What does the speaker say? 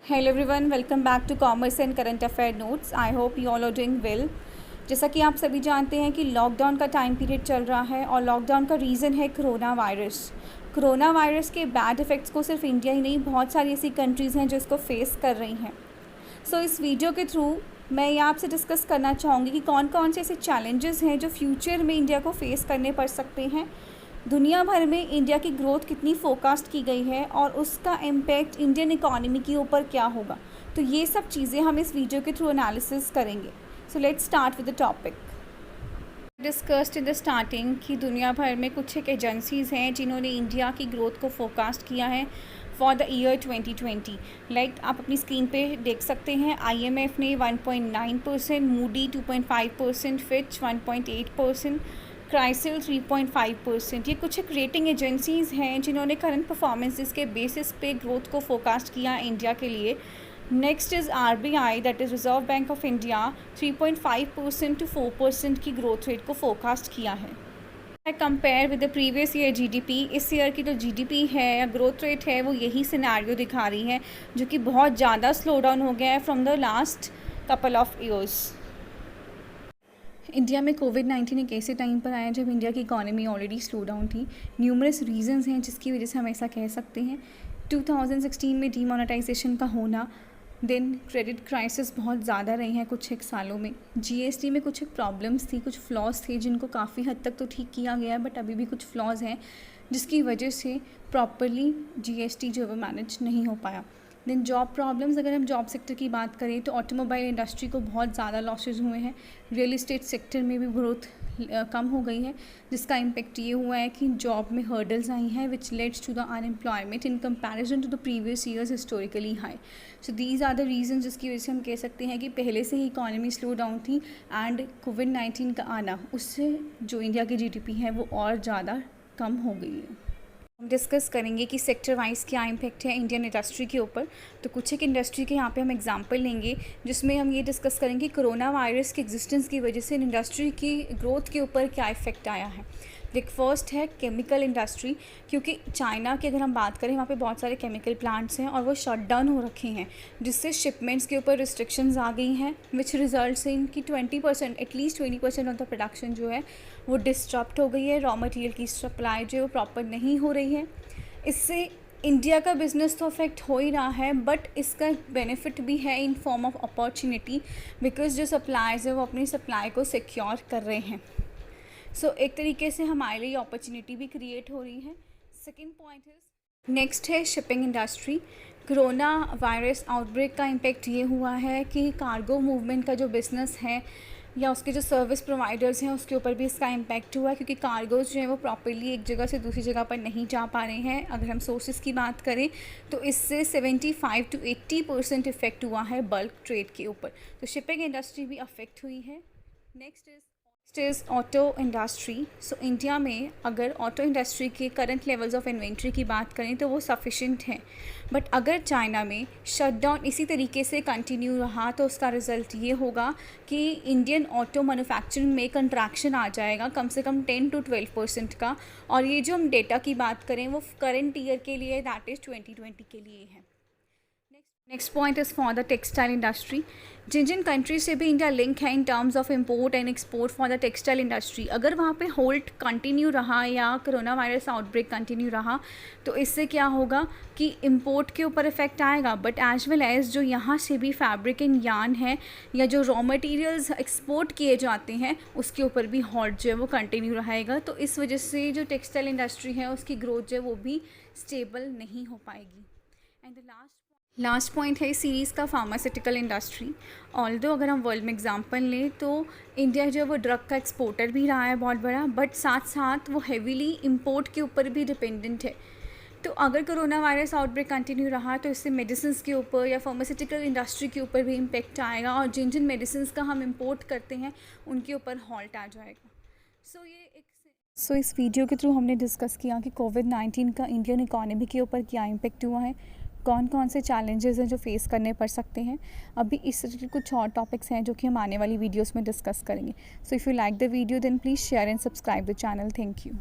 Hello everyone, welcome back to commerce and current affair notes. I hope you all are doing well. जैसा कि आप सभी जानते हैं कि लॉकडाउन का टाइम पीरियड चल रहा है और लॉकडाउन का रीज़न है कोरोना वायरस के बैड इफ़ेक्ट्स को सिर्फ इंडिया ही नहीं, बहुत सारी ऐसी कंट्रीज़ हैं जो इसको फेस कर रही हैं। सो इस वीडियो के थ्रू मैं ये आपसे डिस्कस करना चाहूँगी कि कौन कौन से ऐसे चैलेंजेस हैं जो फ्यूचर में इंडिया को फेस करने पड़ सकते हैं। दुनिया भर में इंडिया की ग्रोथ कितनी फोरकास्ट की गई है और उसका इम्पैक्ट इंडियन इकोनॉमी के ऊपर क्या होगा, तो ये सब चीज़ें हम इस वीडियो के थ्रू एनालिसिस करेंगे। So let's start with the topic. Discussed in the starting कि दुनिया भर में कुछ एक एजेंसीज़ हैं जिन्होंने इंडिया की ग्रोथ को फोरकास्ट किया है फॉर द ईयर 2020। लाइक आप अपनी स्क्रीन पे देख सकते हैं, IMF ने 1.9%, मूडी 2.5%, फिच 1.8%, क्राइसिल 3.5%। ये कुछ एक रेटिंग एजेंसीज़ हैं जिन्होंने करंट परफॉर्मेंसेस के बेसिस पे ग्रोथ को फोरकास्ट किया इंडिया के लिए। Next is RBI, that is reserve bank of India, 3.5% to 4% की ग्रोथ रेट को फोरकास्ट किया है। Compare with the previous year GDP, इस ईयर की जो GDP है या ग्रोथ रेट है वो यही सिनेरियो दिखा रही है, जो कि बहुत ज़्यादा स्लो डाउन हो गया है from the last couple of years. India में कोविड-19 एक ऐसे टाइम पर आया जब इंडिया की इकोनॉमी ऑलरेडी स्लो डाउन थी। न्यूमरस रीजंस हैं जिसकी वजह से हम ऐसा कह सकते हैं। 2016 में डीमोनेटाइजेशन का होना, देन क्रेडिट क्राइसिस बहुत ज़्यादा रही हैं कुछ एक सालों में। GST में कुछ एक प्रॉब्लम्स थी, कुछ फ्लॉज थे जिनको काफ़ी हद तक तो ठीक किया गया है, बट अभी भी कुछ फ्लॉज हैं जिसकी वजह से प्रॉपरली GST जो है वो मैनेज नहीं हो पाया। देन जॉब प्रॉब्लम्स, अगर हम जॉब सेक्टर की बात करें तो ऑटोमोबाइल इंडस्ट्री को बहुत ज़्यादा लॉसेज हुए हैं। रियल इस्टेट सेक्टर में भी ग्रोथ कम हो गई है, जिसका इम्पेक्ट ये हुआ है कि जॉब में हर्डल्स आई हैं which leads to the unemployment in comparison to the previous years historically high. So these are the reason जिसकी वजह से हम कह सकते हैं कि पहले से ही इकॉनमी स्लो डाउन थी एंड कोविड-19 का आना उससे जो इंडिया की GDP है वो और ज़्यादा कम हो गई है। हम डिस्कस करेंगे कि सेक्टर वाइज क्या इम्पैक्ट है इंडियन इंडस्ट्री के ऊपर। तो कुछ एक इंडस्ट्री के यहाँ पे हम एग्जांपल लेंगे जिसमें हम ये डिस्कस करेंगे कोरोना वायरस के एग्जिस्टेंस की वजह से इंडस्ट्री की ग्रोथ के ऊपर क्या इफ़ेक्ट आया है। देख, फर्स्ट है केमिकल इंडस्ट्री, क्योंकि चाइना की अगर हम बात करें वहाँ पे बहुत सारे केमिकल प्लांट्स हैं और वो शट डाउन हो रखे हैं, जिससे शिपमेंट्स के ऊपर रिस्ट्रिक्शंस आ गई हैं, विच रिजल्ट्स इन कि 20% एटलीस्ट 20% ऑफ द प्रोडक्शन जो है वो डिस्टर्ब्ड हो गई है। रॉ मटेरियल की सप्लाई जो है वो प्रॉपर नहीं हो रही है। इससे इंडिया का बिज़नेस तो अफेक्ट हो ही रहा है, बट इसका बेनिफिट भी है in form of opportunity, because जो सप्लायर्स है वो अपनी सप्लाई को सिक्योर कर रहे हैं। सो एक तरीके से हमारे लिए अपॉर्चुनिटी भी क्रिएट हो रही है। सेकेंड पॉइंट है, नेक्स्ट है shipping industry. Corona virus outbreak का इम्पेक्ट ये हुआ है कि कार्गो मूवमेंट का जो बिज़नेस है या उसके जो सर्विस प्रोवाइडर्स हैं उसके ऊपर भी इसका इम्पैक्ट हुआ है, क्योंकि कार्गोज जो है वो प्रॉपरली एक जगह से दूसरी जगह पर नहीं जा पा रहे हैं। अगर हम सोर्सेज की बात करें तो इससे 75 to 80% इफ़ेक्ट हुआ है बल्क ट्रेड के ऊपर। तो शिपिंग इंडस्ट्री भी अफेक्ट हुई है। Next is auto industry. So India में अगर ऑटो इंडस्ट्री के करंट लेवल्स ऑफ इन्वेंट्री की बात करें तो वो सफिशेंट हैं, बट अगर चाइना में शटडाउन इसी तरीके से कंटिन्यू रहा तो उसका रिज़ल्ट ये होगा कि इंडियन ऑटो मैन्युफैक्चरिंग में कंट्रैक्शन आ जाएगा कम से कम 10 to 12% का। और ये जो हम डेटा की बात करें वो करंट ईयर के लिए, दैट इज़ 2020 के लिए है। Next point is for the textile industry. जिन कंट्रीज से भी इंडिया लिंक है in terms of import and export for the textile industry, अगर वहाँ पे होल्ड कंटिन्यू रहा या कोरोना वायरस आउटब्रेक कंटिन्यू रहा तो इससे क्या होगा कि इम्पोर्ट के ऊपर इफेक्ट आएगा, बट एज वेल एज जो यहाँ से भी फैब्रिक एंड यार्न है या जो रॉ मटेरियल्स एक्सपोर्ट किए जाते हैं उसके ऊपर भी हॉल्ट जो है वो कंटिन्यू रहेगा। तो इस वजह से जो टेक्सटाइल इंडस्ट्री है उसकी ग्रोथ जो है वो भी स्टेबल नहीं हो पाएगी। एंड द लास्ट पॉइंट है सीरीज़ का फार्मास्यूटिकल इंडस्ट्री। ऑल्दो अगर हम वर्ल्ड में एग्जांपल लें तो इंडिया जो है वो ड्रग का एक्सपोर्टर भी रहा है बहुत बड़ा, बट साथ साथ वो हेवीली इंपोर्ट के ऊपर भी डिपेंडेंट है। तो अगर कोरोना वायरस आउटब्रेक कंटिन्यू रहा तो इससे मेडिसिन के ऊपर या फार्मास्यूटिकल इंडस्ट्री के ऊपर भी इम्पेक्ट आएगा और जिन मेडिसिन का हम इम्पोर्ट करते हैं उनके ऊपर हॉल्ट आ जाएगा। सो इस वीडियो के थ्रू हमने डिस्कस किया कि कोविड-19 का इंडियन इकोनॉमी के ऊपर क्या इम्पेक्ट हुआ है, कौन कौन से चैलेंजेस हैं जो फेस करने पड़ सकते हैं। अभी इस तरह के कुछ और टॉपिक्स हैं जो कि हम आने वाली वीडियोस में डिस्कस करेंगे। So if you like the video then please share and subscribe the channel. Thank you.